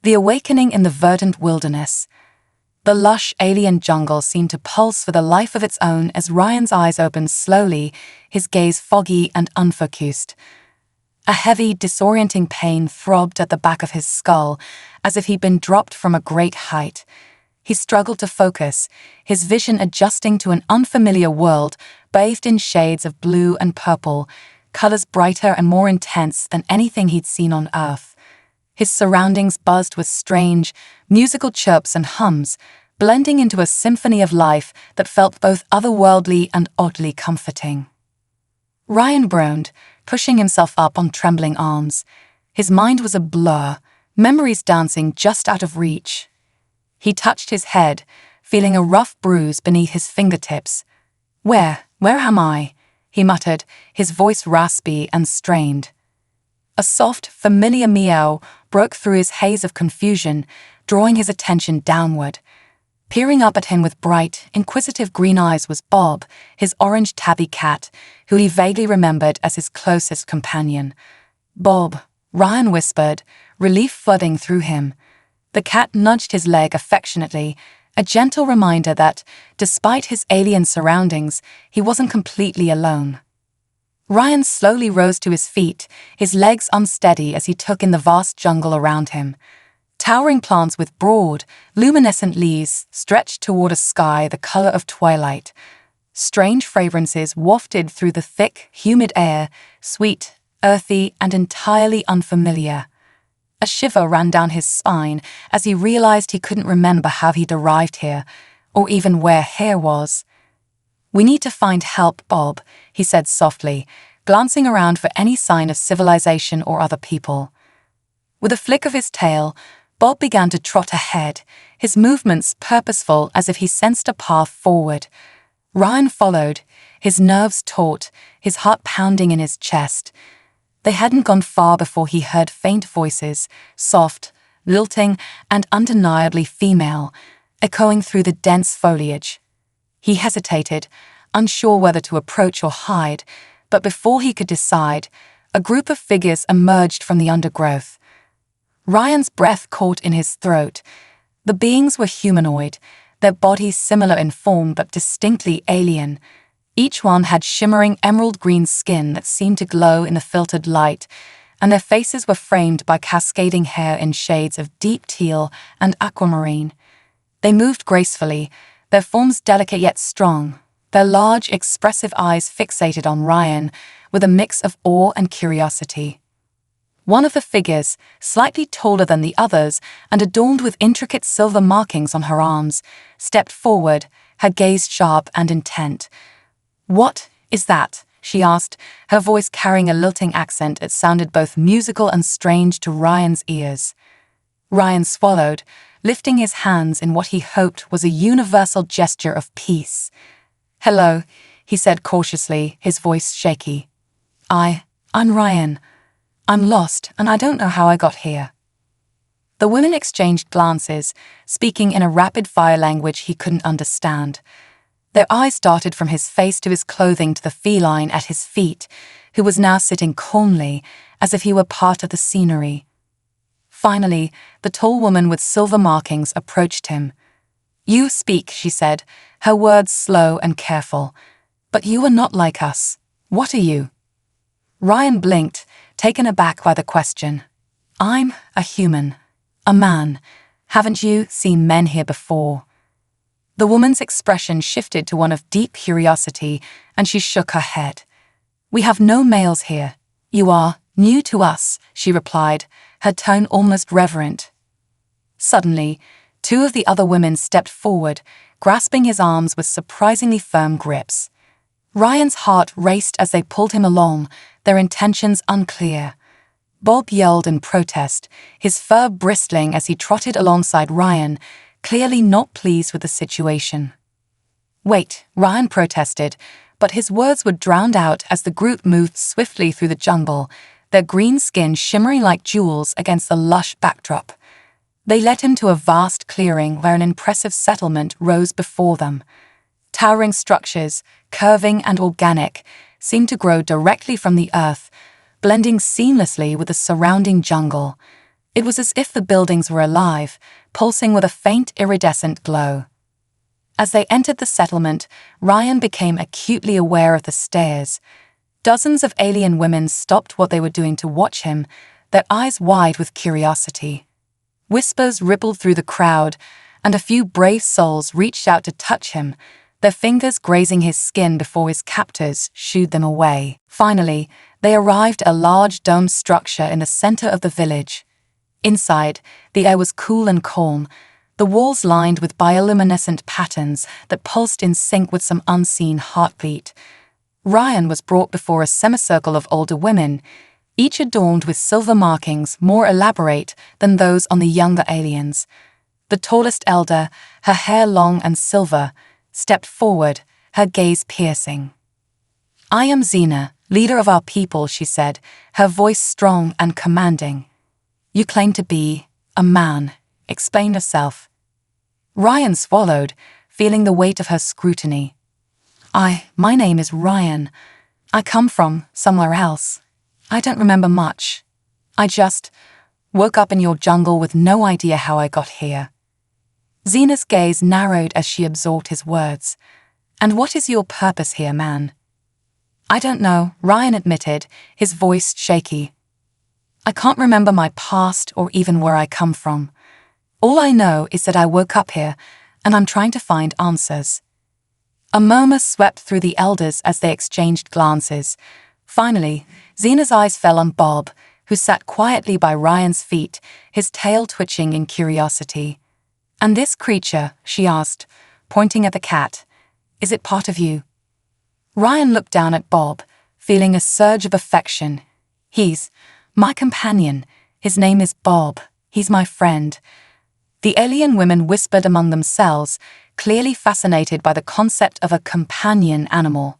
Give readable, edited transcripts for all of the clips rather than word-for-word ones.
The awakening in the verdant wilderness. The lush alien jungle seemed to pulse with a life of its own as Ryan's eyes opened slowly, his gaze foggy and unfocused. A heavy, disorienting pain throbbed at the back of his skull, as if he'd been dropped from a great height. He struggled to focus, his vision adjusting to an unfamiliar world bathed in shades of blue and purple, colors brighter and more intense than anything he'd seen on Earth. His surroundings buzzed with strange, musical chirps and hums, blending into a symphony of life that felt both otherworldly and oddly comforting. Ryan groaned, pushing himself up on trembling arms. His mind was a blur, memories dancing just out of reach. He touched his head, feeling a rough bruise beneath his fingertips. Where am I?" he muttered, his voice raspy and strained. A soft, familiar meow broke through his haze of confusion, drawing his attention downward. Peering up at him with bright, inquisitive green eyes was Bob, his orange tabby cat, who he vaguely remembered as his closest companion. "Bob," Ryan whispered, relief flooding through him. The cat nudged his leg affectionately, a gentle reminder that, despite his alien surroundings, he wasn't completely alone. Ryan slowly rose to his feet, his legs unsteady as he took in the vast jungle around him. Towering plants with broad, luminescent leaves stretched toward a sky the color of twilight. Strange fragrances wafted through the thick, humid air, sweet, earthy, and entirely unfamiliar. A shiver ran down his spine as he realized he couldn't remember how he'd arrived here, or even where here was. "We need to find help, Bob," he said softly, glancing around for any sign of civilization or other people. With a flick of his tail, Bob began to trot ahead, his movements purposeful as if he sensed a path forward. Ryan followed, his nerves taut, his heart pounding in his chest. They hadn't gone far before he heard faint voices, soft, lilting, and undeniably female, echoing through the dense foliage. He hesitated, unsure whether to approach or hide, but before he could decide, a group of figures emerged from the undergrowth. Ryan's breath caught in his throat. The beings were humanoid, their bodies similar in form but distinctly alien. Each one had shimmering emerald-green skin that seemed to glow in the filtered light, and their faces were framed by cascading hair in shades of deep teal and aquamarine. They moved gracefully, their forms delicate yet strong, their large, expressive eyes fixated on Ryan with a mix of awe and curiosity. One of the figures, slightly taller than the others and adorned with intricate silver markings on her arms, stepped forward, her gaze sharp and intent. "What is that?" she asked, her voice carrying a lilting accent that sounded both musical and strange to Ryan's ears. Ryan swallowed, lifting his hands in what he hoped was a universal gesture of peace. "Hello," he said cautiously, his voice shaky. I'm Ryan. I'm lost, and I don't know how I got here." The women exchanged glances, speaking in a rapid-fire language he couldn't understand. Their eyes darted from his face to his clothing to the feline at his feet, who was now sitting calmly, as if he were part of the scenery. Finally, the tall woman with silver markings approached him. "You speak," she said, her words slow and careful. "But you are not like us. What are you?" Ryan blinked, taken aback by the question. "I'm a human. A man. Haven't you seen men here before?" The woman's expression shifted to one of deep curiosity, and she shook her head. "We have no males here. You are new to us," she replied, her tone almost reverent. Suddenly, two of the other women stepped forward, grasping his arms with surprisingly firm grips. Ryan's heart raced as they pulled him along, their intentions unclear. Bob yelled in protest, his fur bristling as he trotted alongside Ryan, clearly not pleased with the situation. "Wait," Ryan protested, but his words were drowned out as the group moved swiftly through the jungle, their green skin shimmering like jewels against the lush backdrop. They led him to a vast clearing where an impressive settlement rose before them. Towering structures, curving and organic, seemed to grow directly from the earth, blending seamlessly with the surrounding jungle. It was as if the buildings were alive, pulsing with a faint iridescent glow. As they entered the settlement, Ryan became acutely aware of the stares. Dozens of alien women stopped what they were doing to watch him, their eyes wide with curiosity. Whispers rippled through the crowd, and a few brave souls reached out to touch him, their fingers grazing his skin before his captors shooed them away. Finally, they arrived at a large domed structure in the center of the village. Inside, the air was cool and calm, the walls lined with bioluminescent patterns that pulsed in sync with some unseen heartbeat. Ryan was brought before a semicircle of older women, each adorned with silver markings more elaborate than those on the younger aliens. The tallest elder, her hair long and silver, stepped forward, her gaze piercing. "I am Xena, leader of our people," she said, her voice strong and commanding. "You claim to be a man. Explain yourself." Ryan swallowed, feeling the weight of her scrutiny. My name is Ryan. I come from somewhere else. I don't remember much. I just woke up in your jungle with no idea how I got here." Xena's gaze narrowed as she absorbed his words. "And what is your purpose here, man?" "I don't know," Ryan admitted, his voice shaky. "I can't remember my past or even where I come from. All I know is that I woke up here, and I'm trying to find answers." A murmur swept through the elders as they exchanged glances. Finally, Xena's eyes fell on Bob, who sat quietly by Ryan's feet, his tail twitching in curiosity. "And this creature," she asked, pointing at the cat, "is it part of you?" Ryan looked down at Bob, feeling a surge of affection. "He's my companion. His name is Bob. He's my friend." The alien women whispered among themselves, clearly fascinated by the concept of a companion animal.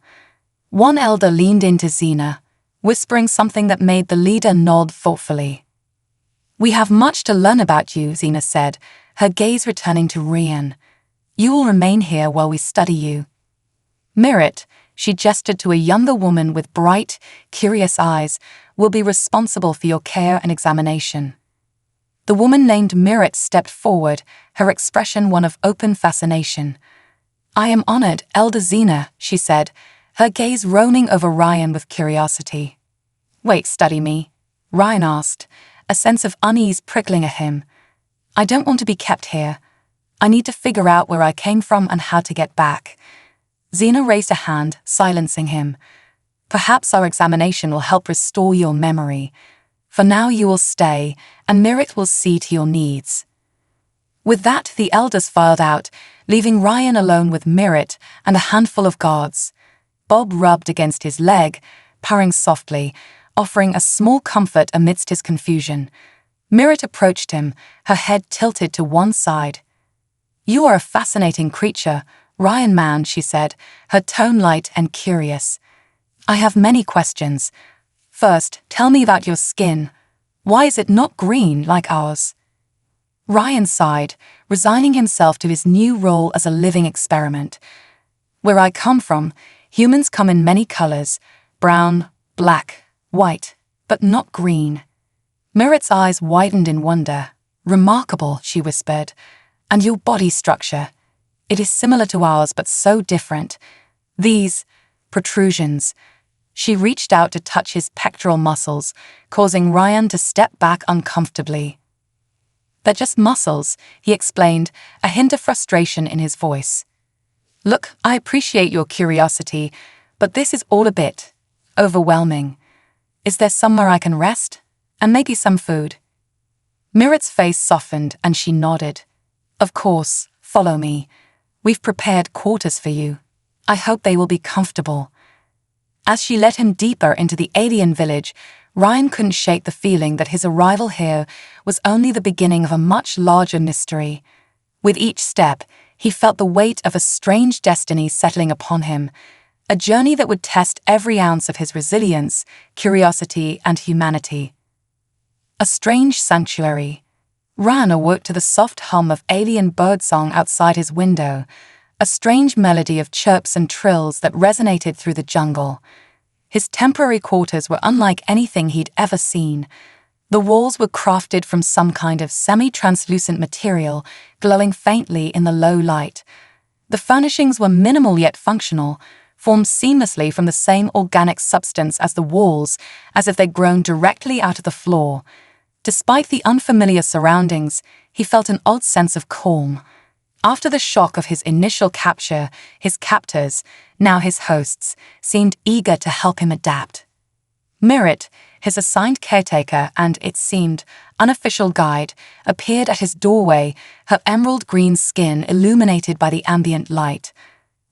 One elder leaned into Xena, whispering something that made the leader nod thoughtfully. "We have much to learn about you," Xena said, her gaze returning to Ryan. "You will remain here while we study you." "Mirrit," she gestured to a younger woman with bright, curious eyes, "will be responsible for your care and examination." The woman named Mirrit stepped forward, her expression one of open fascination. "I am honored, Elder Xena," she said, her gaze roaming over Ryan with curiosity. "Wait, study me?" Ryan asked, a sense of unease prickling at him. "I don't want to be kept here. I need to figure out where I came from and how to get back." Xena raised a hand, silencing him. "Perhaps our examination will help restore your memory. For now you will stay, and Mirrit will see to your needs." With that, the elders filed out, leaving Ryan alone with Mirrit and a handful of guards. Bob rubbed against his leg, purring softly, offering a small comfort amidst his confusion. Mirrit approached him, her head tilted to one side. "You are a fascinating creature, Ryan man," she said, her tone light and curious. "I have many questions. First, tell me about your skin. Why is it not green like ours?" Ryan sighed, resigning himself to his new role as a living experiment. "Where I come from, humans come in many colors, brown, black, white, but not green." Mirrit's eyes widened in wonder. "Remarkable," she whispered. "And your body structure. It is similar to ours, but so different. These protrusions." She reached out to touch his pectoral muscles, causing Ryan to step back uncomfortably. "They're just muscles," he explained, a hint of frustration in his voice. "Look, I appreciate your curiosity, but this is all a bit overwhelming. Is there somewhere I can rest? And maybe some food?" Mirrit's face softened and she nodded. "Of course, follow me. We've prepared quarters for you. I hope they will be comfortable." As she led him deeper into the alien village, Ryan couldn't shake the feeling that his arrival here was only the beginning of a much larger mystery. With each step, he felt the weight of a strange destiny settling upon him, a journey that would test every ounce of his resilience, curiosity, and humanity. A strange sanctuary. Ryan awoke to the soft hum of alien birdsong outside his window, a strange melody of chirps and trills that resonated through the jungle. His temporary quarters were unlike anything he'd ever seen. The walls were crafted from some kind of semi-translucent material, glowing faintly in the low light. The furnishings were minimal yet functional, formed seamlessly from the same organic substance as the walls, as if they'd grown directly out of the floor. Despite the unfamiliar surroundings, he felt an odd sense of calm. After the shock of his initial capture, his captors, now his hosts, seemed eager to help him adapt. Mirrit, his assigned caretaker and, it seemed, unofficial guide, appeared at his doorway, her emerald green skin illuminated by the ambient light.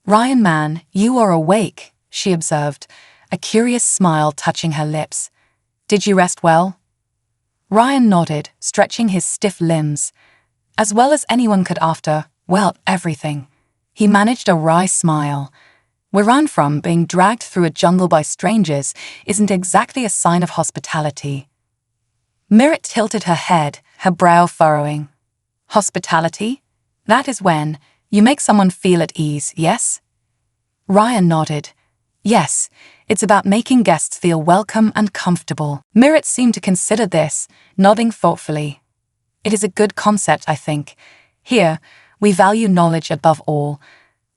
"Ryan man, you are awake," she observed, a curious smile touching her lips. "Did you rest well?" Ryan nodded, stretching his stiff limbs. As well as anyone could after, well, everything. He managed a wry smile. "Where I'm from, being dragged through a jungle by strangers isn't exactly a sign of hospitality." Mirrit tilted her head, her brow furrowing. "Hospitality? That is when you make someone feel at ease, yes?" Ryan nodded. "Yes, it's about making guests feel welcome and comfortable." Mirrit seemed to consider this, nodding thoughtfully. "It is a good concept, I think. Here, we value knowledge above all.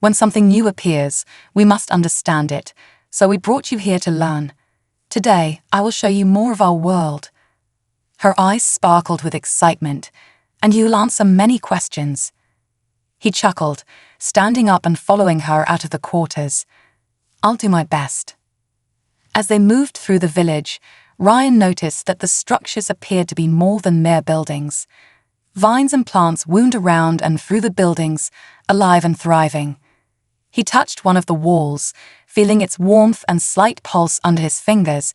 When something new appears, we must understand it, so we brought you here to learn. Today, I will show you more of our world." Her eyes sparkled with excitement, "And you'll answer many questions." He chuckled, standing up and following her out of the quarters. "I'll do my best." As they moved through the village, Ryan noticed that the structures appeared to be more than mere buildings. Vines and plants wound around and through the buildings, alive and thriving. He touched one of the walls, feeling its warmth and slight pulse under his fingers,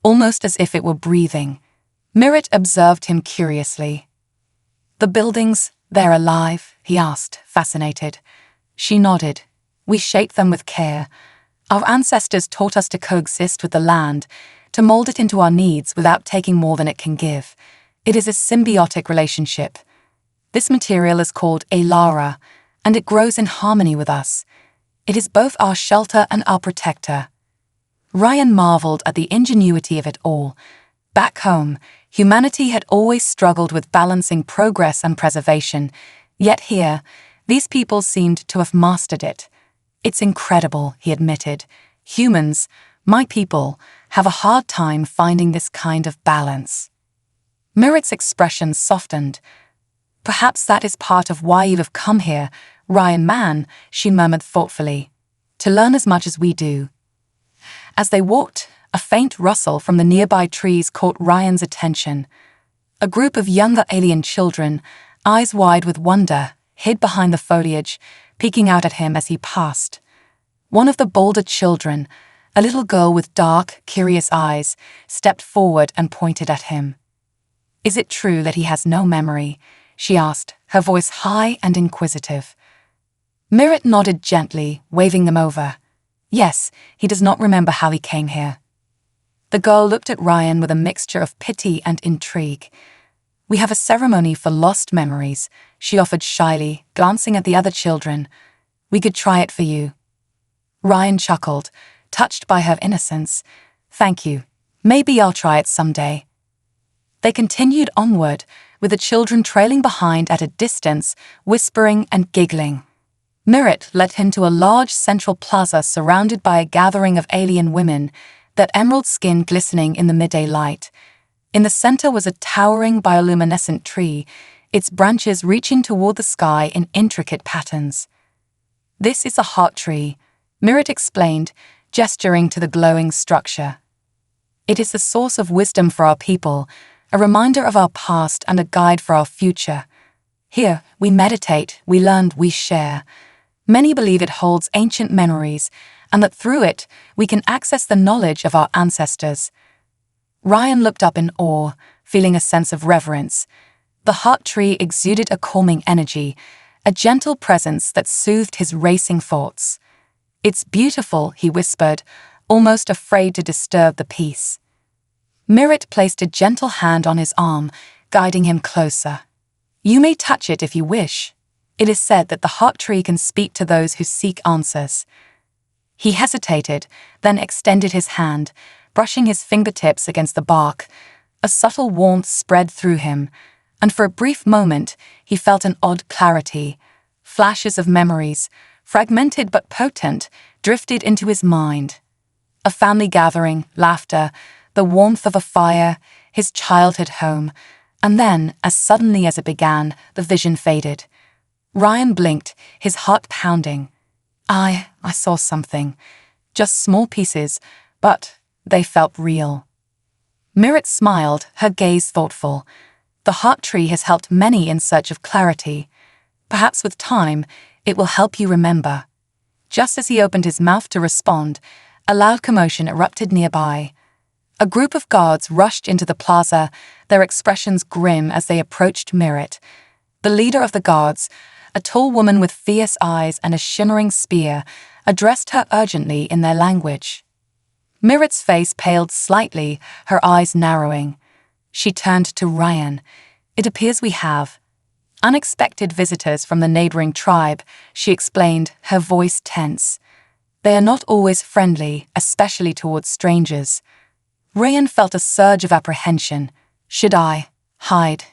almost as if it were breathing. Mirrit observed him curiously. "The buildings, they're alive?" he asked, fascinated. She nodded. "We shape them with care. Our ancestors taught us to coexist with the land, to mold it into our needs without taking more than it can give. It is a symbiotic relationship. This material is called Elara, and it grows in harmony with us. It is both our shelter and our protector." Ryan marveled at the ingenuity of it all. Back home, humanity had always struggled with balancing progress and preservation, yet here, these people seemed to have mastered it. "It's incredible," he admitted. "Humans, my people, have a hard time finding this kind of balance." Mirrit's expression softened. "Perhaps that is part of why you have come here, Ryan man," she murmured thoughtfully. "To learn as much as we do." As they walked, a faint rustle from the nearby trees caught Ryan's attention. A group of younger alien children, eyes wide with wonder, hid behind the foliage, peeking out at him as he passed. One of the bolder children, a little girl with dark, curious eyes, stepped forward and pointed at him. "Is it true that he has no memory?" she asked, her voice high and inquisitive. Mirrit nodded gently, waving them over. "Yes, he does not remember how he came here." The girl looked at Ryan with a mixture of pity and intrigue. "We have a ceremony for lost memories," she offered shyly, glancing at the other children. "We could try it for you." Ryan chuckled, touched by her innocence. "Thank you. Maybe I'll try it someday." They continued onward, with the children trailing behind at a distance, whispering and giggling. Mirrit led him to a large central plaza surrounded by a gathering of alien women, that emerald skin glistening in the midday light. In the center was a towering bioluminescent tree, its branches reaching toward the sky in intricate patterns. "This is a heart tree," Mirrit explained, gesturing to the glowing structure. "It is the source of wisdom for our people, a reminder of our past and a guide for our future. Here, we meditate, we learn, we share. Many believe it holds ancient memories, and that through it, we can access the knowledge of our ancestors." Ryan looked up in awe, feeling a sense of reverence. The heart tree exuded a calming energy, a gentle presence that soothed his racing thoughts. "It's beautiful," he whispered, almost afraid to disturb the peace. Mirrit placed a gentle hand on his arm, guiding him closer. "You may touch it if you wish. It is said that the heart tree can speak to those who seek answers." He hesitated, then extended his hand, brushing his fingertips against the bark. A subtle warmth spread through him, and for a brief moment he felt an odd clarity. Flashes of memories, fragmented but potent, drifted into his mind. A family gathering, laughter, the warmth of a fire, his childhood home, and then, as suddenly as it began, the vision faded. Ryan blinked, his heart pounding. I saw something. Just small pieces, but they felt real. Mirit smiled, her gaze thoughtful. The heart tree has helped many in search of clarity. Perhaps with time, it will help you remember. Just as he opened his mouth to respond, a loud commotion erupted nearby. A group of guards rushed into the plaza, their expressions grim as they approached Mirit. The leader of the guards, a tall woman with fierce eyes and a shimmering spear, addressed her urgently in their language. Mirit's face paled slightly, her eyes narrowing. She turned to Ryan. It appears we have unexpected visitors from the neighboring tribe, she explained, her voice tense. They are not always friendly, especially towards strangers. Ryan felt a surge of apprehension. Should I hide?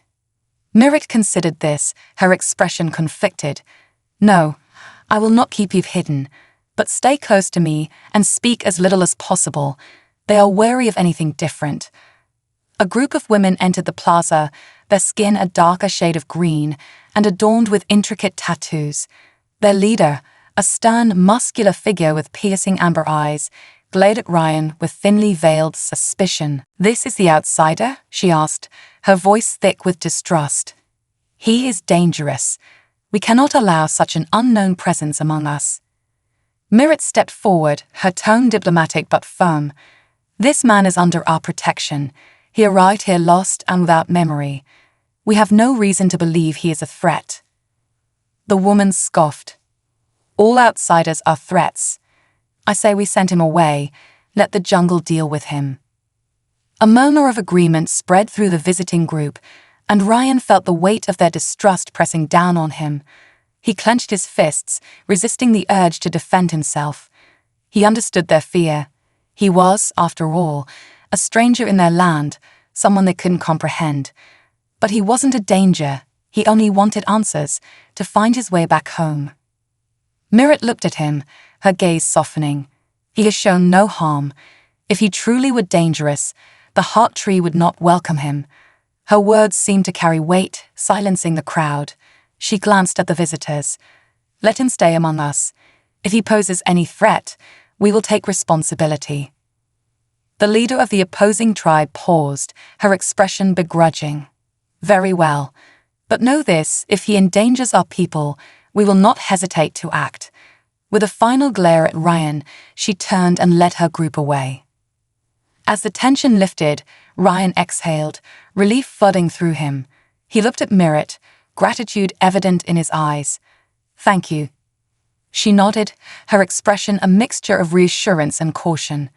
Mirit considered this, her expression conflicted. No, I will not keep you hidden, but stay close to me and speak as little as possible. They are wary of anything different. A group of women entered the plaza, their skin a darker shade of green and adorned with intricate tattoos. Their leader, a stern, muscular figure with piercing amber eyes, glared at Ryan with thinly veiled suspicion. This is the outsider? She asked, her voice thick with distrust. He is dangerous. We cannot allow such an unknown presence among us. Mirit stepped forward, her tone diplomatic but firm. This man is under our protection. He arrived here lost and without memory. We have no reason to believe he is a threat. The woman scoffed. All outsiders are threats. I say we send him away. Let the jungle deal with him. A murmur of agreement spread through the visiting group, and Ryan felt the weight of their distrust pressing down on him. He clenched his fists, resisting the urge to defend himself. He understood their fear. He was, after all, a stranger in their land, someone they couldn't comprehend. But he wasn't a danger. He only wanted answers, to find his way back home. Mirit looked at him, her gaze softening. He has shown no harm. If he truly were dangerous, the heart tree would not welcome him. Her words seemed to carry weight, silencing the crowd. She glanced at the visitors. Let him stay among us. If he poses any threat, we will take responsibility. The leader of the opposing tribe paused, her expression begrudging. Very well. But know this, if he endangers our people, we will not hesitate to act. With a final glare at Ryan, she turned and led her group away. As the tension lifted, Ryan exhaled, relief flooding through him. He looked at Mirit, gratitude evident in his eyes. Thank you. She nodded, her expression a mixture of reassurance and caution.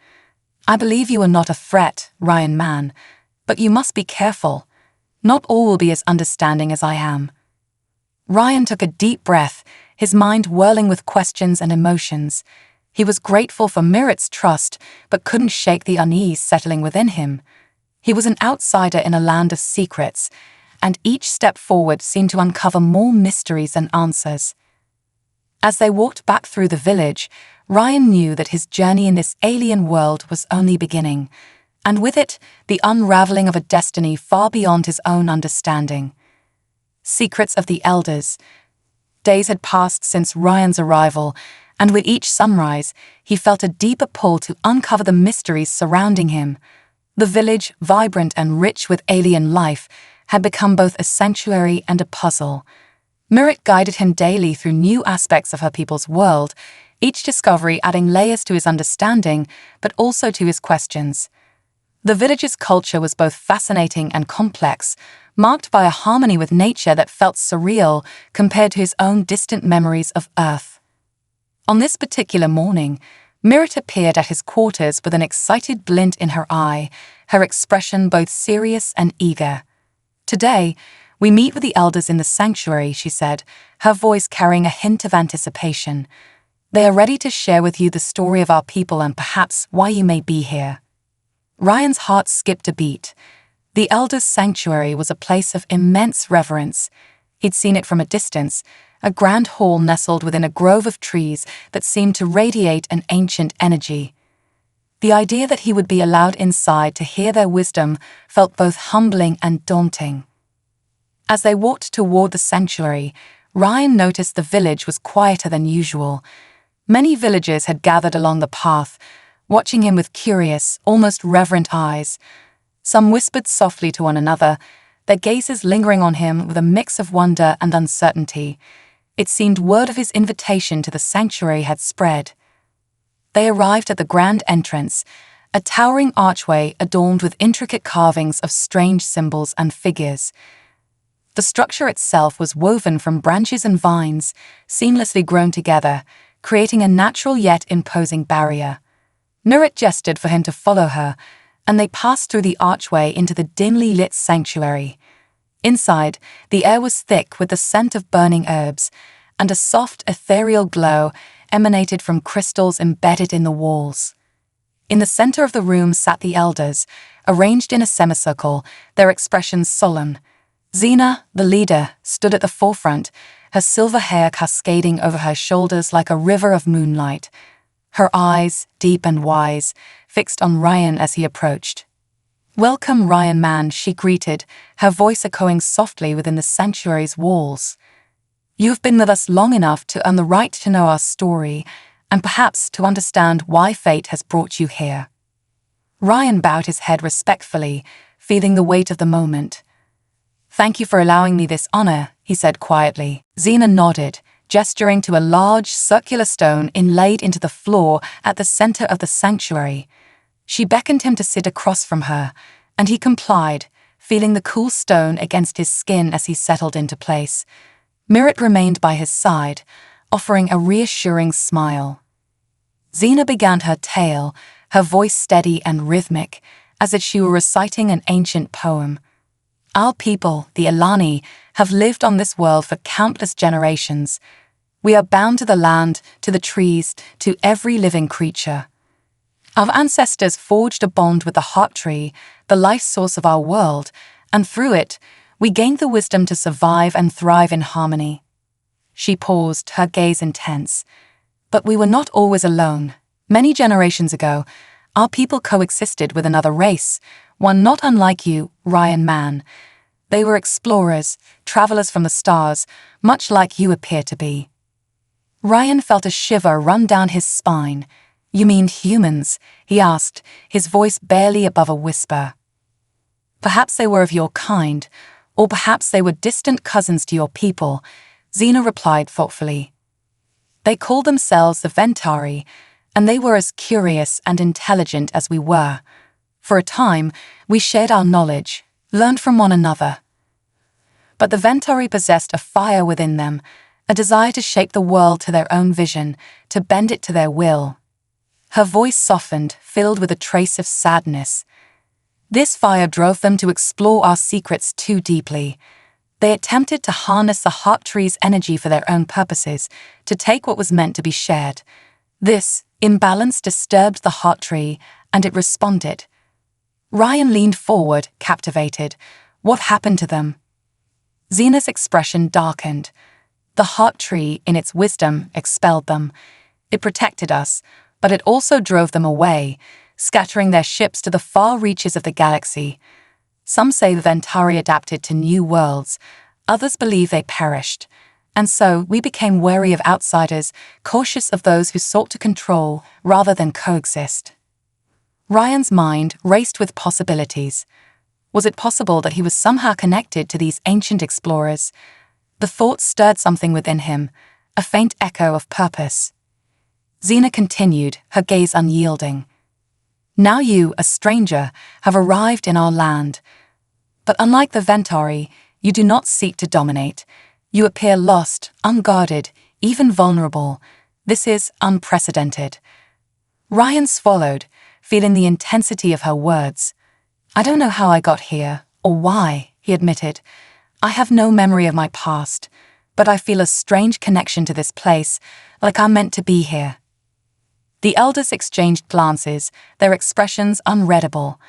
I believe you are not a threat, Ryan man, but you must be careful. Not all will be as understanding as I am. Ryan took a deep breath, his mind whirling with questions and emotions. He was grateful for Mirit's trust, but couldn't shake the unease settling within him. He was an outsider in a land of secrets, and each step forward seemed to uncover more mysteries than answers. As they walked back through the village, Ryan knew that his journey in this alien world was only beginning, and with it, the unraveling of a destiny far beyond his own understanding. Secrets of the elders. Days had passed since Ryan's arrival, and with each sunrise, he felt a deeper pull to uncover the mysteries surrounding him. The village, vibrant and rich with alien life, had become both a sanctuary and a puzzle. Mirit guided him daily through new aspects of her people's world, each discovery adding layers to his understanding, but also to his questions. The village's culture was both fascinating and complex, marked by a harmony with nature that felt surreal compared to his own distant memories of Earth. On this particular morning, Mirit appeared at his quarters with an excited glint in her eye, her expression both serious and eager. Today, we meet with the elders in the sanctuary, she said, her voice carrying a hint of anticipation. They are ready to share with you the story of our people and perhaps why you may be here. Ryan's heart skipped a beat. The elder's sanctuary was a place of immense reverence. He'd seen it from a distance, a grand hall nestled within a grove of trees that seemed to radiate an ancient energy. The idea that he would be allowed inside to hear their wisdom felt both humbling and daunting. As they walked toward the sanctuary, Ryan noticed the village was quieter than usual. Many villagers had gathered along the path, watching him with curious, almost reverent eyes. Some whispered softly to one another, their gazes lingering on him with a mix of wonder and uncertainty. It seemed word of his invitation to the sanctuary had spread. They arrived at the grand entrance, a towering archway adorned with intricate carvings of strange symbols and figures. The structure itself was woven from branches and vines, seamlessly grown together, creating a natural yet imposing barrier. Nurit gestured for him to follow her, and they passed through the archway into the dimly lit sanctuary. Inside, the air was thick with the scent of burning herbs, and a soft, ethereal glow emanated from crystals embedded in the walls. In the center of the room sat the elders, arranged in a semicircle, their expressions solemn. Xena, the leader, stood at the forefront, her silver hair cascading over her shoulders like a river of moonlight. Her eyes, deep and wise, fixed on Ryan as he approached. "Welcome, Ryan man," she greeted, her voice echoing softly within the sanctuary's walls. "You have been with us long enough to earn the right to know our story, and perhaps to understand why fate has brought you here." Ryan bowed his head respectfully, feeling the weight of the moment. "Thank you for allowing me this honor," he said quietly. Xena nodded, gesturing to a large, circular stone inlaid into the floor at the center of the sanctuary. She beckoned him to sit across from her, and he complied, feeling the cool stone against his skin as he settled into place. Mirrit remained by his side, offering a reassuring smile. Xena began her tale, her voice steady and rhythmic, as if she were reciting an ancient poem. "Our people, the Alani, have lived on this world for countless generations. We are bound to the land, to the trees, to every living creature. Our ancestors forged a bond with the heart tree, the life source of our world, and through it, we gained the wisdom to survive and thrive in harmony." She paused, her gaze intense. "But we were not always alone. Many generations ago, our people coexisted with another race, one not unlike you, Ryan man. They were explorers, travelers from the stars, much like you appear to be." Ryan felt a shiver run down his spine. "You mean humans?" he asked, his voice barely above a whisper. "Perhaps they were of your kind, or perhaps they were distant cousins to your people," Xena replied thoughtfully. "They called themselves the Ventari, and they were as curious and intelligent as we were. For a time, we shared our knowledge, learned from one another. But the Ventari possessed a fire within them, a desire to shape the world to their own vision, to bend it to their will." Her voice softened, filled with a trace of sadness. "This fire drove them to explore our secrets too deeply. They attempted to harness the heart tree's energy for their own purposes, to take what was meant to be shared. This imbalance disturbed the heart tree, and it responded." Ryan leaned forward, captivated. "What happened to them?" Xena's expression darkened. "The heart tree, in its wisdom, expelled them. It protected us, but it also drove them away, scattering their ships to the far reaches of the galaxy. Some say the Ventari adapted to new worlds, others believe they perished. And so we became wary of outsiders, cautious of those who sought to control rather than coexist." Ryan's mind raced with possibilities. Was it possible that he was somehow connected to these ancient explorers? The thought stirred something within him, a faint echo of purpose. Xena continued, her gaze unyielding. "Now you, a stranger, have arrived in our land. But unlike the Ventari, you do not seek to dominate. You appear lost, unguarded, even vulnerable. This is unprecedented." Ryan swallowed, feeling the intensity of her words. "I don't know how I got here, or why," he admitted. "I have no memory of my past, but I feel a strange connection to this place, like I'm meant to be here." The elders exchanged glances, their expressions unreadable.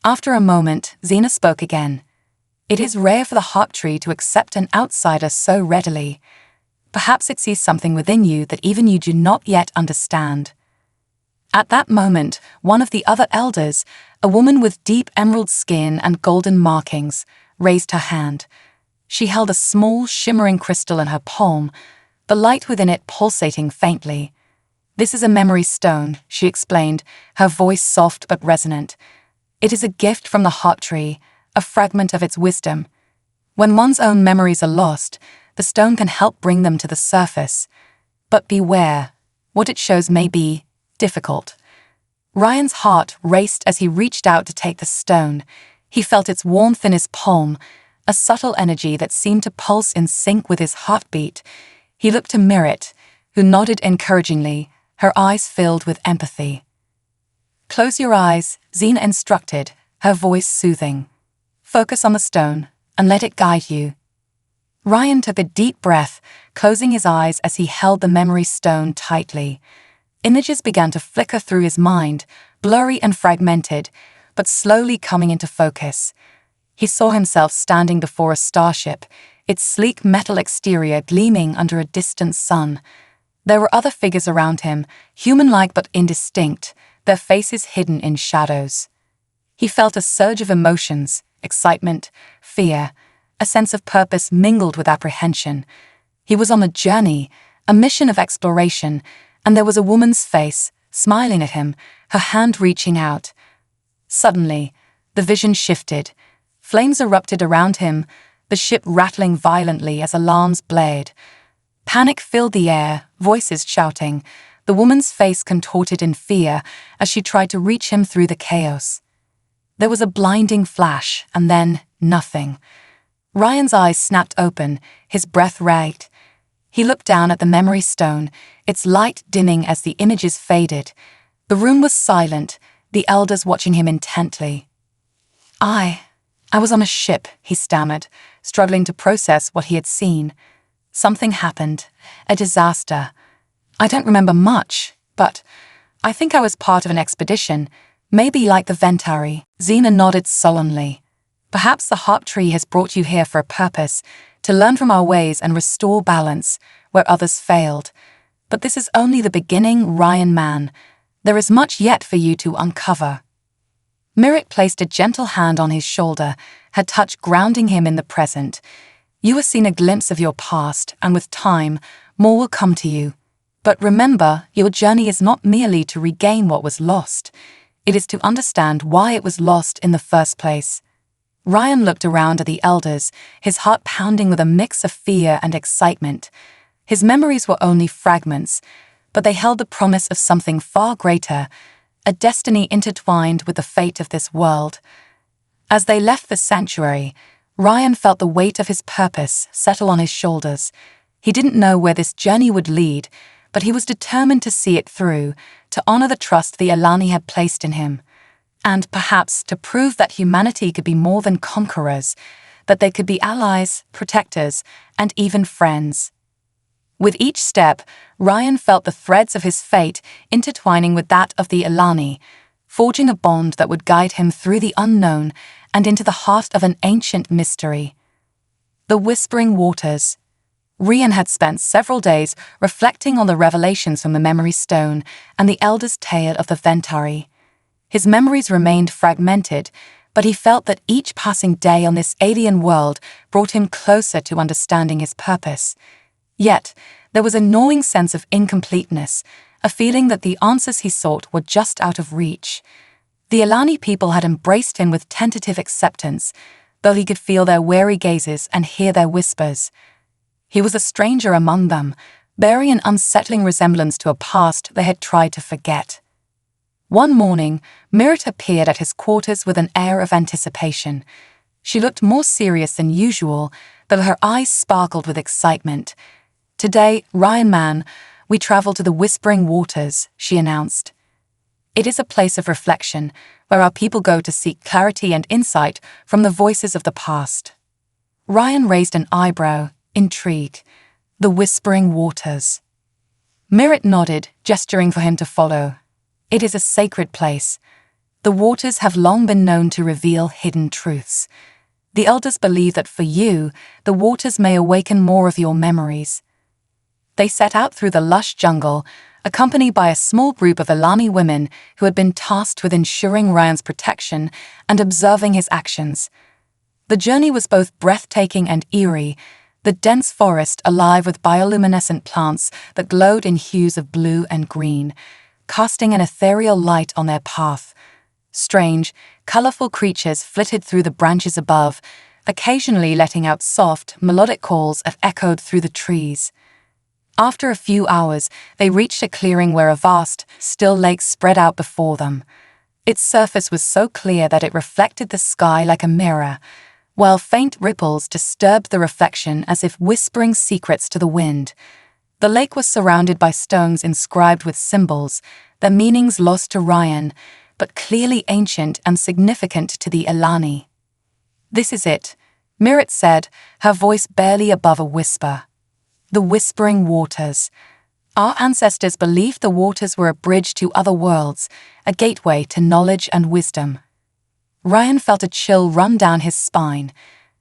After a moment, Xena spoke again. It is rare for the harp tree to accept an outsider so readily. Perhaps it sees something within you that even you do not yet understand. At that moment, one of the other elders, a woman with deep emerald skin and golden markings, raised her hand. She held a small, shimmering crystal in her palm, the light within it pulsating faintly. "This is a memory stone," she explained, her voice soft but resonant. "It is a gift from the heart tree, a fragment of its wisdom. When one's own memories are lost, the stone can help bring them to the surface. But beware, what it shows may be difficult." Ryan's heart raced as he reached out to take the stone. He felt its warmth in his palm, a subtle energy that seemed to pulse in sync with his heartbeat. He looked to Mirrit, who nodded encouragingly, her eyes filled with empathy. "Close your eyes," Xena instructed, her voice soothing. "Focus on the stone and let it guide you." Ryan took a deep breath, closing his eyes as he held the memory stone tightly. Images began to flicker through his mind, blurry and fragmented, but slowly coming into focus. He saw himself standing before a starship, its sleek metal exterior gleaming under a distant sun. There were other figures around him, human-like but indistinct, their faces hidden in shadows. He felt a surge of emotions, excitement, fear, a sense of purpose mingled with apprehension. He was on a journey, a mission of exploration, and there was a woman's face, smiling at him, her hand reaching out. Suddenly, the vision shifted. Flames erupted around him, the ship rattling violently as alarms blared. Panic filled the air, voices shouting. The woman's face contorted in fear as she tried to reach him through the chaos. There was a blinding flash, and then nothing. Ryan's eyes snapped open, his breath ragged. He looked down at the memory stone, its light dimming as the images faded. The room was silent, the elders watching him intently. I was on a ship," he stammered, struggling to process what he had seen. "Something happened, a disaster. I don't remember much, but I think I was part of an expedition, maybe like the Ventari." Xena nodded sullenly. "Perhaps the harp tree has brought you here for a purpose, to learn from our ways and restore balance where others failed. But this is only the beginning, Ryan man. There is much yet for you to uncover." Mirrit placed a gentle hand on his shoulder, her touch grounding him in the present. "You have seen a glimpse of your past, and with time, more will come to you. But remember, your journey is not merely to regain what was lost. It is to understand why it was lost in the first place." Ryan looked around at the elders, his heart pounding with a mix of fear and excitement. His memories were only fragments, but they held the promise of something far greater, a destiny intertwined with the fate of this world. As they left the sanctuary, Ryan felt the weight of his purpose settle on his shoulders. He didn't know where this journey would lead, but he was determined to see it through, to honor the trust the Alani had placed in him. And perhaps to prove that humanity could be more than conquerors, that they could be allies, protectors, and even friends. With each step, Ryan felt the threads of his fate intertwining with that of the Alani, forging a bond that would guide him through the unknown and into the heart of an ancient mystery. The Whispering Waters. Ryan had spent several days reflecting on the revelations from the Memory Stone and the Elder's tale of the Ventari. His memories remained fragmented, but he felt that each passing day on this alien world brought him closer to understanding his purpose. Yet, there was a gnawing sense of incompleteness, a feeling that the answers he sought were just out of reach. The Alani people had embraced him with tentative acceptance, though he could feel their wary gazes and hear their whispers. He was a stranger among them, bearing an unsettling resemblance to a past they had tried to forget. One morning, Mirrit appeared at his quarters with an air of anticipation. She looked more serious than usual, though her eyes sparkled with excitement. "Today, Ryan man, we travel to the Whispering Waters," she announced. "It is a place of reflection, where our people go to seek clarity and insight from the voices of the past." Ryan raised an eyebrow, intrigued. The Whispering Waters. Mirrit nodded, gesturing for him to follow. "It is a sacred place. The waters have long been known to reveal hidden truths. The elders believe that for you, the waters may awaken more of your memories. They set out through the lush jungle, accompanied by a small group of Elani women who had been tasked with ensuring Ryan's protection and observing his actions. The journey was both breathtaking and eerie, the dense forest alive with bioluminescent plants that glowed in hues of blue and green, casting an ethereal light on their path. Strange, colorful creatures flitted through the branches above, occasionally letting out soft, melodic calls that echoed through the trees. After a few hours, they reached a clearing where a vast, still lake spread out before them. Its surface was so clear that it reflected the sky like a mirror, while faint ripples disturbed the reflection as if whispering secrets to the wind. The lake was surrounded by stones inscribed with symbols, their meanings lost to Ryan, but clearly ancient and significant to the Elani. "This is it," Mirit said, her voice barely above a whisper. "The Whispering Waters. Our ancestors believed the waters were a bridge to other worlds, a gateway to knowledge and wisdom." Ryan felt a chill run down his spine.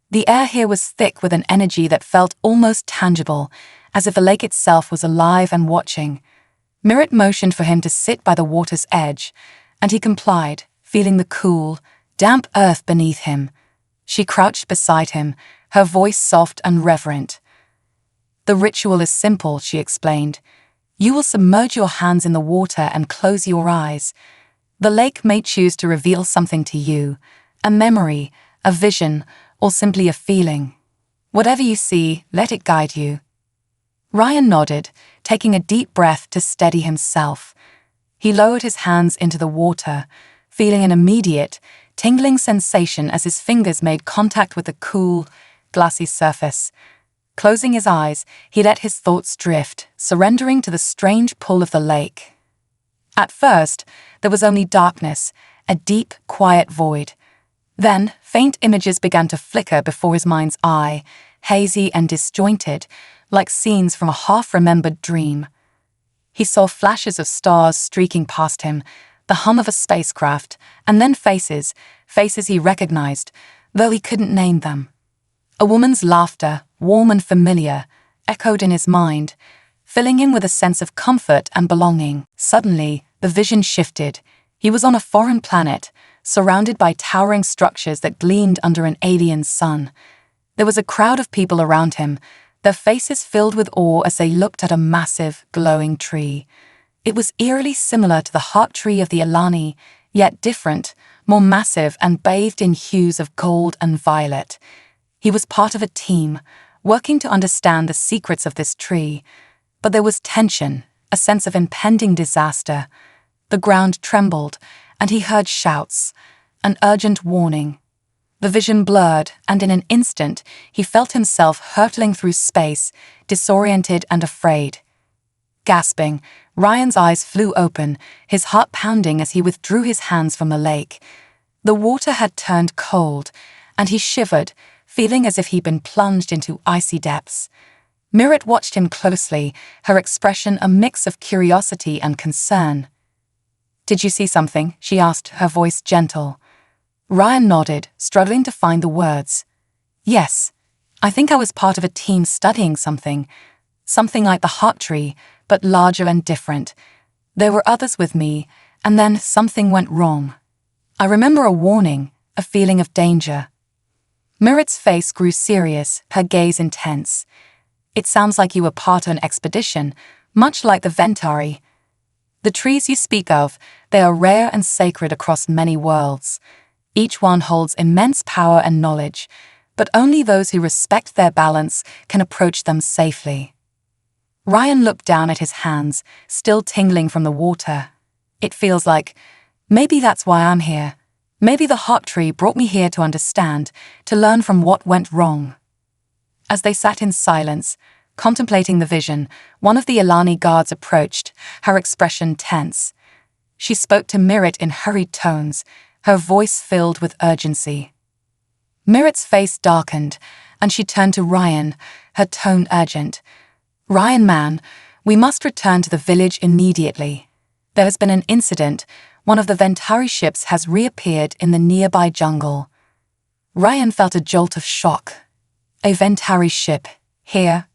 The air here was thick with an energy that felt almost tangible, as if the lake itself was alive and watching. Mirit motioned for him to sit by the water's edge, and he complied, feeling the cool, damp earth beneath him. She crouched beside him, her voice soft and reverent. "The ritual is simple," she explained. "You will submerge your hands in the water and close your eyes. The lake may choose to reveal something to you, a memory, a vision, or simply a feeling. Whatever you see, let it guide you." Ryan nodded, taking a deep breath to steady himself. He lowered his hands into the water, feeling an immediate, tingling sensation as his fingers made contact with the cool, glassy surface. Closing his eyes, he let his thoughts drift, surrendering to the strange pull of the lake. At first, there was only darkness, a deep, quiet void. Then, faint images began to flicker before his mind's eye, hazy and disjointed, like scenes from a half-remembered dream. He saw flashes of stars streaking past him, the hum of a spacecraft, and then faces he recognized, though he couldn't name them. A woman's laughter, warm and familiar, echoed in his mind, filling him with a sense of comfort and belonging. Suddenly, the vision shifted. He was on a foreign planet, surrounded by towering structures that gleamed under an alien sun. There was a crowd of people around him, their faces filled with awe as they looked at a massive, glowing tree. It was eerily similar to the heart tree of the Elani, yet different, more massive and bathed in hues of gold and violet. He was part of a team, working to understand the secrets of this tree. But there was tension, a sense of impending disaster. The ground trembled, and he heard shouts, an urgent warning. The vision blurred, and in an instant, he felt himself hurtling through space, disoriented and afraid. Gasping, Ryan's eyes flew open, his heart pounding as he withdrew his hands from the lake. The water had turned cold, and he shivered, feeling as if he'd been plunged into icy depths. Mirit watched him closely, her expression a mix of curiosity and concern. "Did you see something?" she asked, her voice gentle. Ryan nodded, struggling to find the words. "Yes, I think I was part of a team studying something like the heart tree, but larger and different. There were others with me, and then something went wrong. I remember a warning, a feeling of danger." Mirit's face grew serious, her gaze intense. "It sounds like you were part of an expedition, much like the Ventari. The trees you speak of, they are rare and sacred across many worlds. Each one holds immense power and knowledge, but only those who respect their balance can approach them safely." Ryan looked down at his hands, still tingling from the water. "It feels like, maybe that's why I'm here. Maybe the heart tree brought me here to understand, to learn from what went wrong." As they sat in silence, contemplating the vision, one of the Elani guards approached, her expression tense. She spoke to Mirit in hurried tones, her voice filled with urgency. Mirit's face darkened, and she turned to Ryan, her tone urgent. "Ryan, man, we must return to the village immediately. There has been an incident, one of the Ventari ships has reappeared in the nearby jungle. Ryan felt a jolt of shock. A Ventari ship, here?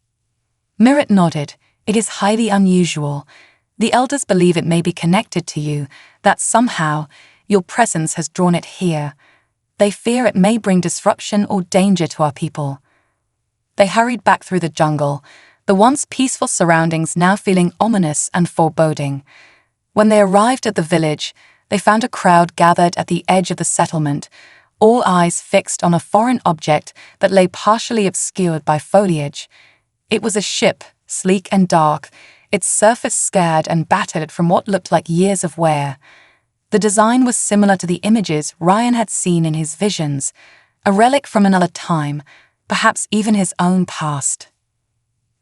Mirrit nodded. It is highly unusual. The elders believe it may be connected to you, that somehow your presence has drawn it here. They fear it may bring disruption or danger to our people. They hurried back through the jungle, the once peaceful surroundings now feeling ominous and foreboding. When they arrived at the village, they found a crowd gathered at the edge of the settlement, all eyes fixed on a foreign object that lay partially obscured by foliage. It was a ship, sleek and dark, its surface scarred and battered from what looked like years of wear. The design was similar to the images Ryan had seen in his visions, a relic from another time, perhaps even his own past.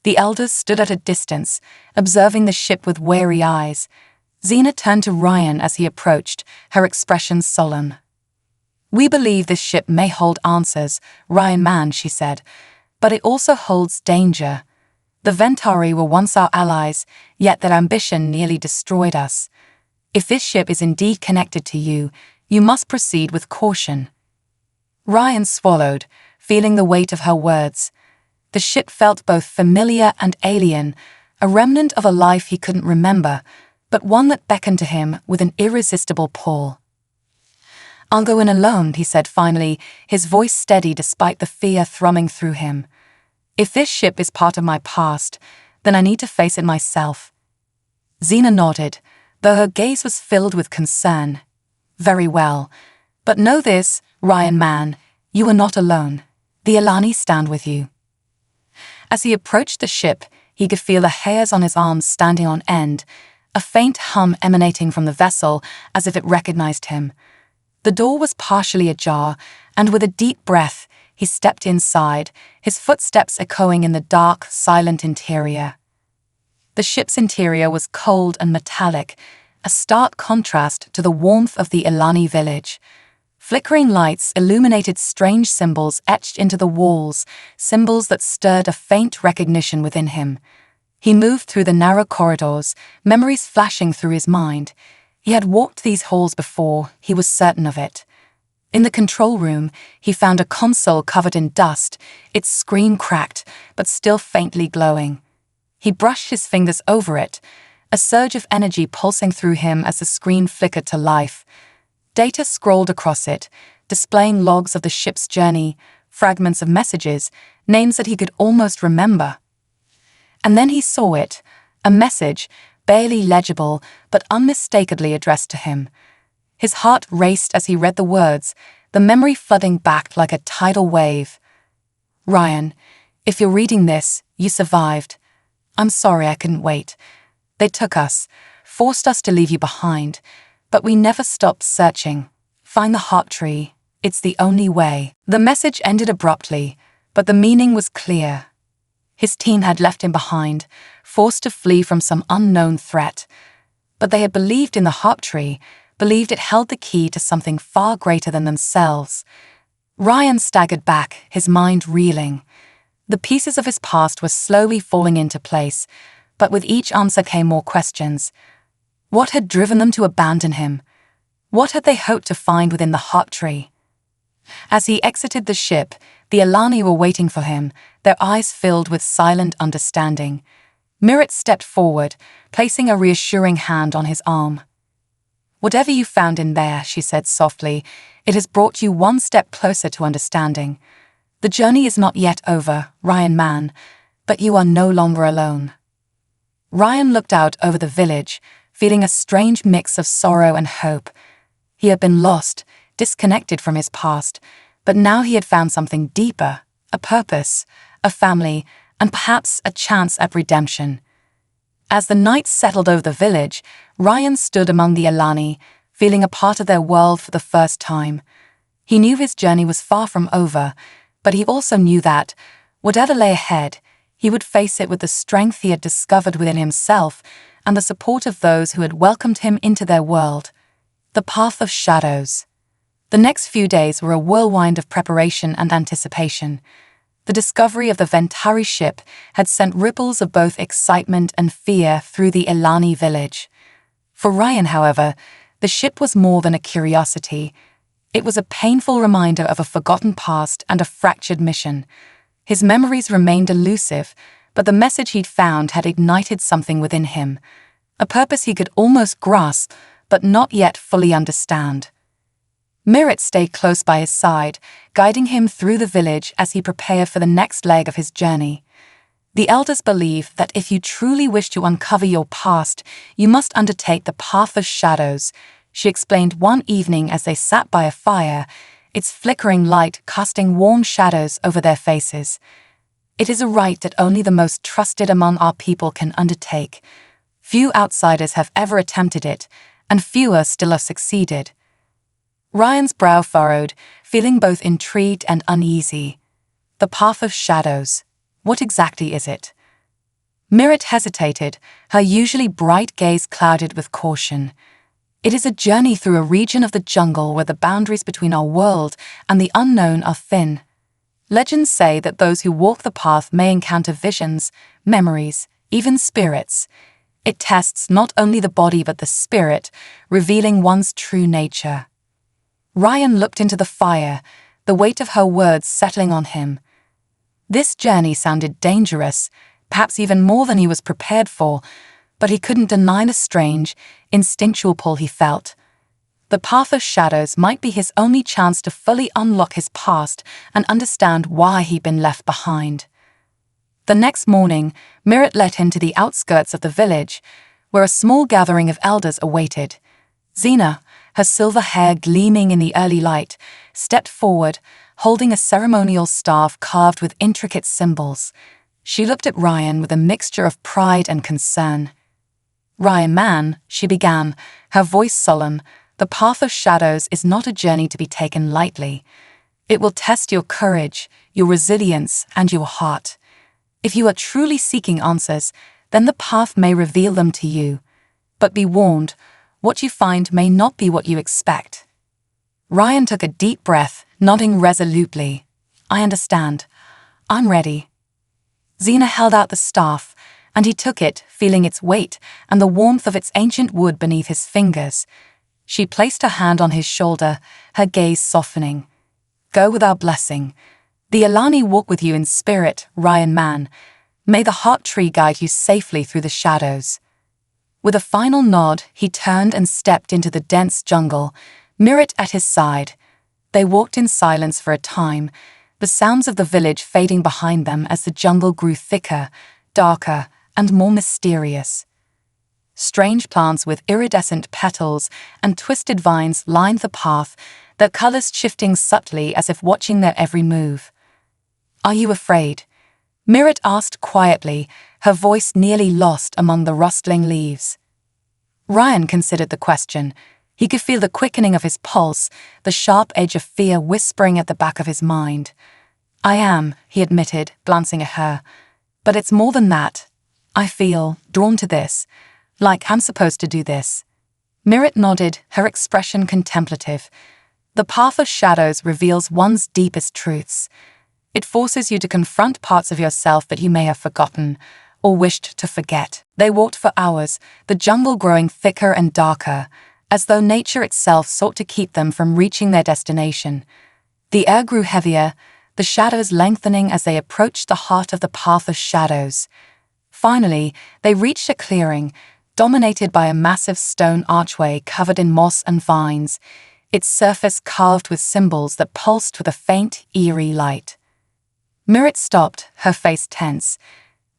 The elders stood at a distance, observing the ship with wary eyes. Xena turned to Ryan as he approached, her expression solemn. "We believe this ship may hold answers, Ryan man," she said, "but it also holds danger. The Ventari were once our allies, yet their ambition nearly destroyed us. If this ship is indeed connected to you, you must proceed with caution." Ryan swallowed, feeling the weight of her words. The ship felt both familiar and alien, a remnant of a life he couldn't remember, but one that beckoned to him with an irresistible pull. "I'll go in alone," he said finally, his voice steady despite the fear thrumming through him. "If this ship is part of my past, then I need to face it myself." Xena nodded, though her gaze was filled with concern. "Very well. But know this, Ryan man, you are not alone. The Alani stand with you." As he approached the ship, he could feel the hairs on his arms standing on end, a faint hum emanating from the vessel as if it recognized him. The door was partially ajar, and with a deep breath, he stepped inside, his footsteps echoing in the dark, silent interior. The ship's interior was cold and metallic, a stark contrast to the warmth of the Ilani village. Flickering lights illuminated strange symbols etched into the walls, symbols that stirred a faint recognition within him. He moved through the narrow corridors, memories flashing through his mind. He had walked these halls before, he was certain of it. In the control room, he found a console covered in dust, its screen cracked, but still faintly glowing. He brushed his fingers over it, a surge of energy pulsing through him as the screen flickered to life. Data scrolled across it, displaying logs of the ship's journey, fragments of messages, names that he could almost remember. And then he saw it, a message, barely legible, but unmistakably addressed to him. His heart raced as he read the words, the memory flooding back like a tidal wave. "Ryan, if you're reading this, you survived. I'm sorry I couldn't wait. They took us, forced us to leave you behind, but we never stopped searching. Find the heart tree. It's the only way." The message ended abruptly, but the meaning was clear. His team had left him behind, forced to flee from some unknown threat. But they had believed in the heart tree, believed it held the key to something far greater than themselves. Ryan staggered back, his mind reeling. The pieces of his past were slowly falling into place, but with each answer came more questions. What had driven them to abandon him? What had they hoped to find within the heart tree? As he exited the ship, the Alani were waiting for him, their eyes filled with silent understanding. Mirrit stepped forward, placing a reassuring hand on his arm. "Whatever you found in there," she said softly, "it has brought you one step closer to understanding. The journey is not yet over, Ryan man, but you are no longer alone." Ryan looked out over the village, feeling a strange mix of sorrow and hope. He had been lost, disconnected from his past, but now he had found something deeper, a purpose, a family, and perhaps a chance at redemption. As the night settled over the village, Ryan stood among the Alani, feeling a part of their world for the first time. He knew his journey was far from over, but he also knew that, whatever lay ahead, he would face it with the strength he had discovered within himself and the support of those who had welcomed him into their world. The path of shadows. The next few days were a whirlwind of preparation and anticipation. The discovery of the Ventari ship had sent ripples of both excitement and fear through the Ilani village. For Ryan, however, The ship was more than a curiosity. It was a painful reminder of a forgotten past and a fractured mission. His memories remained elusive, but the message he'd found had ignited something within him, a purpose he could almost grasp, but not yet fully understand. Mirrit stayed close by his side, guiding him through the village as he prepared for the next leg of his journey. The elders believe that if you truly wish to uncover your past, you must undertake the path of shadows, she explained one evening as they sat by a fire, its flickering light casting warm shadows over their faces. It is a rite that only the most trusted among our people can undertake. Few outsiders have ever attempted it, and fewer still have succeeded. Ryan's brow furrowed, feeling both intrigued and uneasy. The path of shadows. What exactly is it? Mirrit hesitated, her usually bright gaze clouded with caution. It is a journey through a region of the jungle where the boundaries between our world and the unknown are thin. Legends say that those who walk the path may encounter visions, memories, even spirits. It tests not only the body but the spirit, revealing one's true nature. Ryan looked into the fire, the weight of her words settling on him. This journey sounded dangerous, perhaps even more than he was prepared for, but he couldn't deny the strange, instinctual pull he felt. The path of shadows might be his only chance to fully unlock his past and understand why he'd been left behind. The next morning, Mirrit led him to the outskirts of the village, where a small gathering of elders awaited. Xena, her silver hair gleaming in the early light, stepped forward, holding a ceremonial staff carved with intricate symbols. She looked at Ryan with a mixture of pride and concern. "Ryan man," she began, her voice solemn, "the path of shadows is not a journey to be taken lightly. It will test your courage, your resilience, and your heart. If you are truly seeking answers, then the path may reveal them to you. But be warned, what you find may not be what you expect." Ryan took a deep breath, nodding resolutely. "I understand. I'm ready." Xena held out the staff, and he took it, feeling its weight and the warmth of its ancient wood beneath his fingers. She placed her hand on his shoulder, her gaze softening. "Go with our blessing. The Alani walk with you in spirit, Ryan man. May the heart tree guide you safely through the shadows." With a final nod, he turned and stepped into the dense jungle, Mirrit at his side. They walked in silence for a time, the sounds of the village fading behind them as the jungle grew thicker, darker, and more mysterious. Strange plants with iridescent petals and twisted vines lined the path, their colors shifting subtly as if watching their every move. "Are you afraid?" Mirrit asked quietly, her voice nearly lost among the rustling leaves. Ryan considered the question. He could feel the quickening of his pulse, the sharp edge of fear whispering at the back of his mind. "I am," he admitted, glancing at her. "But it's more than that. I feel drawn to this, like I'm supposed to do this." Mirrit nodded, her expression contemplative. The path of shadows reveals one's deepest truths. It forces you to confront parts of yourself that you may have forgotten or wished to forget. They walked for hours, the jungle growing thicker and darker, as though nature itself sought to keep them from reaching their destination. The air grew heavier, the shadows lengthening as they approached the heart of the path of shadows. Finally, they reached a clearing, dominated by a massive stone archway covered in moss and vines, its surface carved with symbols that pulsed with a faint, eerie light. Mirrit stopped, her face tense.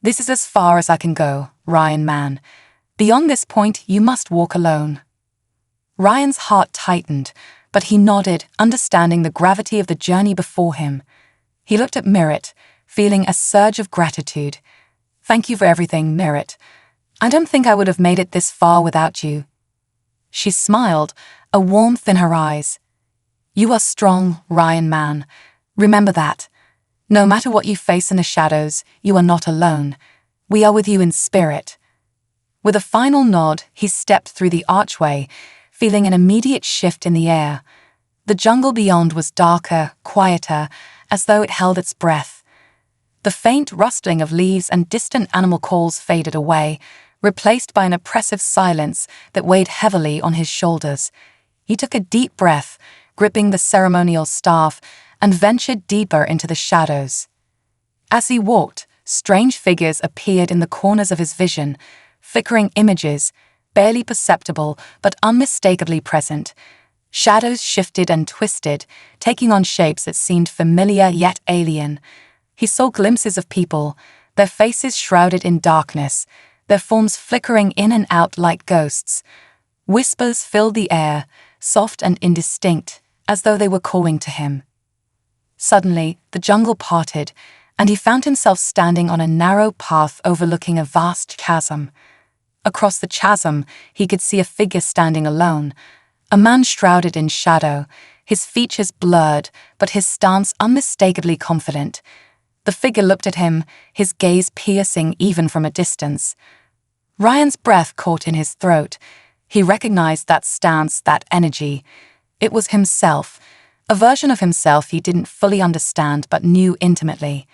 "This is as far as I can go, Ryan man. Beyond this point, you must walk alone." Ryan's heart tightened, but he nodded, understanding the gravity of the journey before him. He looked at Mirrit, feeling a surge of gratitude. "Thank you for everything, Mirrit. I don't think I would have made it this far without you." She smiled, a warmth in her eyes. "You are strong, Ryan man. Remember that. No matter what you face in the shadows, you are not alone. We are with you in spirit." With a final nod, he stepped through the archway, feeling an immediate shift in the air. The jungle beyond was darker, quieter, as though it held its breath. The faint rustling of leaves and distant animal calls faded away, replaced by an oppressive silence that weighed heavily on his shoulders. He took a deep breath, gripping the ceremonial staff, and ventured deeper into the shadows. As he walked, strange figures appeared in the corners of his vision, flickering images, barely perceptible but unmistakably present. Shadows shifted and twisted, taking on shapes that seemed familiar yet alien. He saw glimpses of people, their faces shrouded in darkness, their forms flickering in and out like ghosts. Whispers filled the air, soft and indistinct, as though they were calling to him. Suddenly, the jungle parted, and he found himself standing on a narrow path overlooking a vast chasm. Across the chasm, he could see a figure standing alone, a man shrouded in shadow, his features blurred, but his stance unmistakably confident. The figure looked at him, his gaze piercing even from a distance. Ryan's breath caught in his throat. He recognized that stance, that energy. It was himself, a version of himself he didn't fully understand but knew intimately.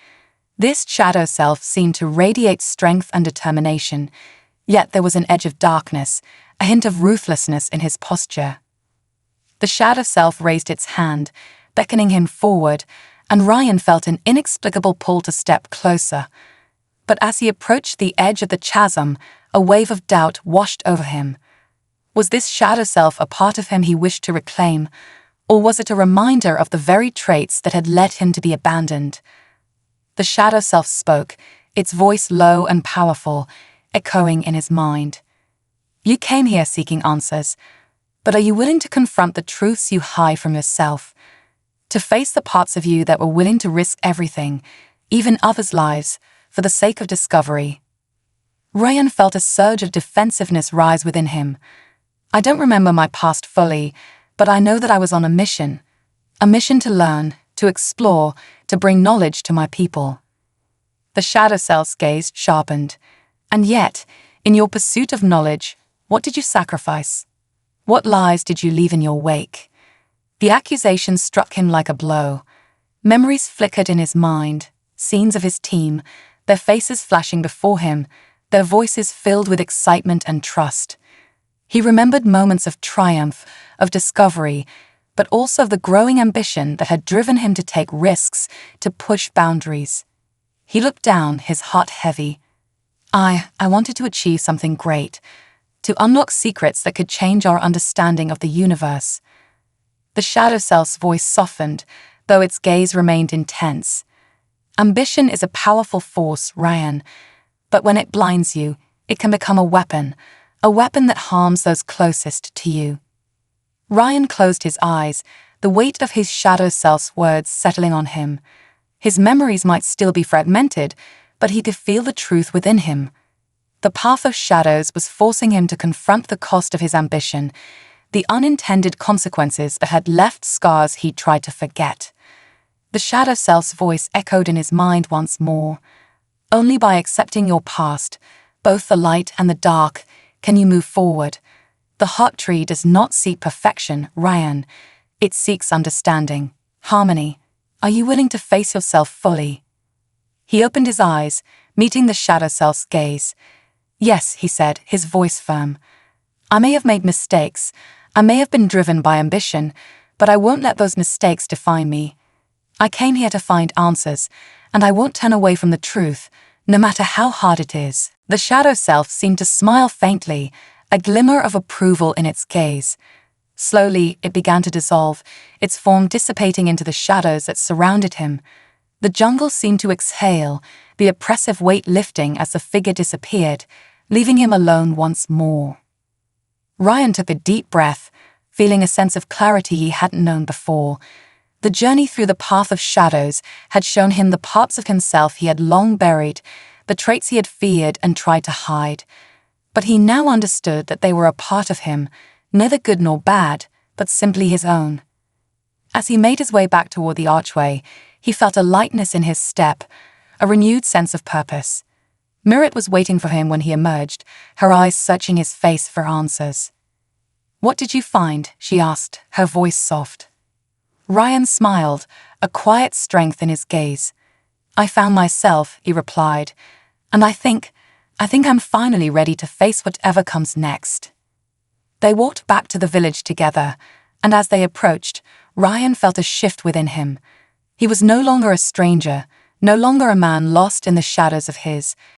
This shadow self seemed to radiate strength and determination, yet there was an edge of darkness, a hint of ruthlessness in his posture. The shadow self raised its hand, beckoning him forward, and Ryan felt an inexplicable pull to step closer. But as he approached the edge of the chasm, a wave of doubt washed over him. Was this shadow self a part of him he wished to reclaim, or was it a reminder of the very traits that had led him to be abandoned? The shadow self spoke, its voice low and powerful, echoing in his mind. You came here seeking answers, but are you willing to confront the truths you hide from yourself? To face the parts of you that were willing to risk everything, even others' lives, for the sake of discovery? Ryan felt a surge of defensiveness rise within him. I don't remember my past fully, but I know that I was on a mission to learn, to explore, to bring knowledge to my people. The shadow self's gaze sharpened. And yet, in your pursuit of knowledge, what did you sacrifice? What lies did you leave in your wake? The accusation struck him like a blow. Memories flickered in his mind, scenes of his team, their faces flashing before him, their voices filled with excitement and trust. He remembered moments of triumph, of discovery, but also of the growing ambition that had driven him to take risks, to push boundaries. He looked down, his heart heavy. I wanted to achieve something great, to unlock secrets that could change our understanding of the universe. The shadow self's voice softened, though its gaze remained intense. Ambition is a powerful force, Ryan, but when it blinds you, it can become a weapon that harms those closest to you. Ryan closed his eyes, the weight of his shadow self's words settling on him. His memories might still be fragmented, but he could feel the truth within him. The path of shadows was forcing him to confront the cost of his ambition, the unintended consequences that had left scars he tried to forget. The shadow self's voice echoed in his mind once more. Only by accepting your past, both the light and the dark, can you move forward. The heart tree does not seek perfection, Ryan. It seeks understanding, harmony. Are you willing to face yourself fully? He opened his eyes, meeting the shadow self's gaze. Yes, he said, his voice firm. I may have made mistakes. I may have been driven by ambition, but I won't let those mistakes define me. I came here to find answers, and I won't turn away from the truth, no matter how hard it is. The shadow self seemed to smile faintly, a glimmer of approval in its gaze. Slowly, it began to dissolve, its form dissipating into the shadows that surrounded him. The jungle seemed to exhale, the oppressive weight lifting as the figure disappeared, leaving him alone once more. Ryan took a deep breath, feeling a sense of clarity he hadn't known before. The journey through the path of shadows had shown him the parts of himself he had long buried, the traits he had feared and tried to hide. But he now understood that they were a part of him, neither good nor bad, but simply his own. As he made his way back toward the archway, he felt a lightness in his step, a renewed sense of purpose. Mirrit was waiting for him when he emerged, her eyes searching his face for answers. What did you find? She asked, her voice soft. Ryan smiled, a quiet strength in his gaze. I found myself, he replied, and I think I think I'm finally ready to face whatever comes next." They walked back to the village together, and as they approached, Ryan felt a shift within him. He was no longer a stranger, no longer a man lost in the shadows of his